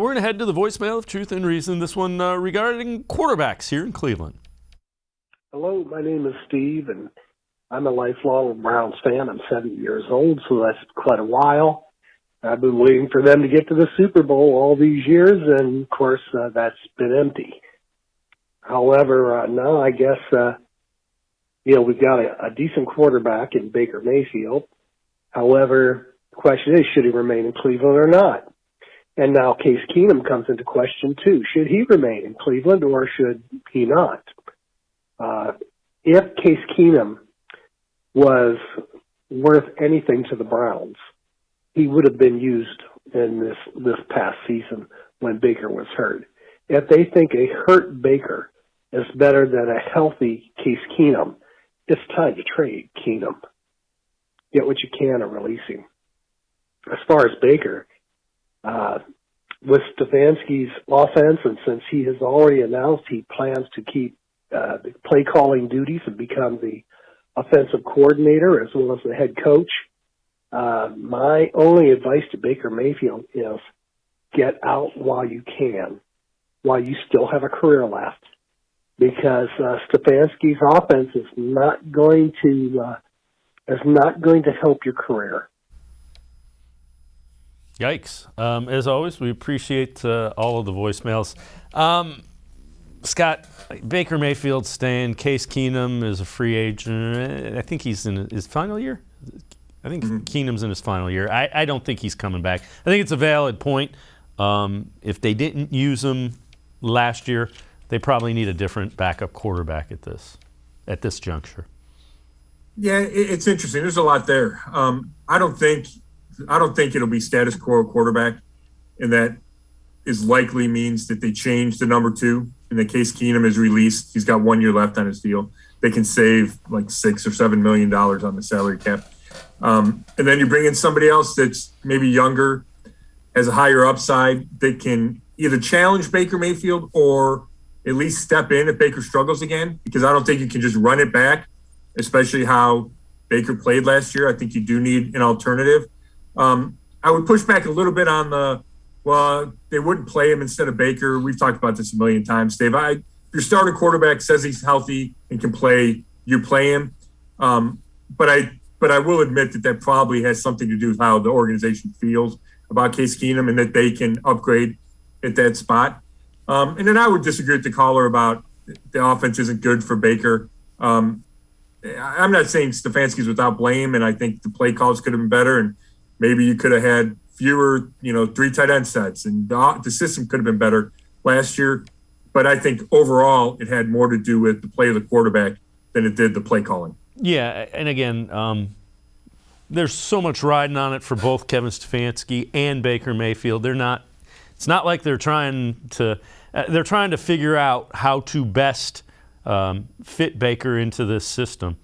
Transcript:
We're going to head to the voicemail of Truth and Reason, this one regarding quarterbacks here in Cleveland. Hello, my name is Steve, and I'm a lifelong Browns fan. I'm 70 years old, so that's quite a while. I've been waiting for them to get to the Super Bowl all these years, and, of course, that's been empty. However, now I guess, we've got a decent quarterback in Baker Mayfield. However, the question is, should he remain in Cleveland or not? And now Case Keenum comes into question, too. Should he remain in Cleveland or should he not? If Case Keenum was worth anything to the Browns, he would have been used in this past season when Baker was hurt. If they think a hurt Baker is better than a healthy Case Keenum, it's time to trade Keenum. Get what you can and release him. As far as Baker, with Stefanski's offense, and since he has already announced he plans to keep the play calling duties and become the offensive coordinator as well as the head coach, my only advice to Baker Mayfield is get out while you can, while you still have a career left, because Stefanski's offense is not going to help your career. Yikes. As always, we appreciate all of the voicemails. Scott, Baker Mayfield staying. Case Keenum is a free agent. I think he's in his final year. I think Keenum's in his final year. I don't think he's coming back. I think it's a valid point. If they didn't use him last year, they probably need a different backup quarterback at this juncture. Yeah, it's interesting. There's a lot there. I don't think it'll be status quo quarterback, and that is likely means that they change the number 2. In the case Keenum is released, he's got 1 year left on his deal. They can save like $6 or $7 million on the salary cap. And then you bring in somebody else that's maybe younger, has a higher upside, that can either challenge Baker Mayfield or at least step in if Baker struggles again, because I don't think you can just run it back, especially how Baker played last year. I think you do need an alternative. I would push back a little bit on they wouldn't play him instead of Baker. We've talked about this a million times, Dave. If your starting quarterback says he's healthy and can play, you play him. But I will admit that probably has something to do with how the organization feels about Case Keenum and that they can upgrade at that spot. And then I would disagree with the caller about the offense isn't good for Baker. I'm not saying Stefanski's without blame, and I think the play calls could have been better, and maybe you could have had fewer, 3 tight end sets, and the system could have been better last year. But I think overall it had more to do with the play of the quarterback than it did the play calling. Yeah, and again, there's so much riding on it for both Kevin Stefanski and Baker Mayfield. It's not like they're trying to figure out how to best fit Baker into this system.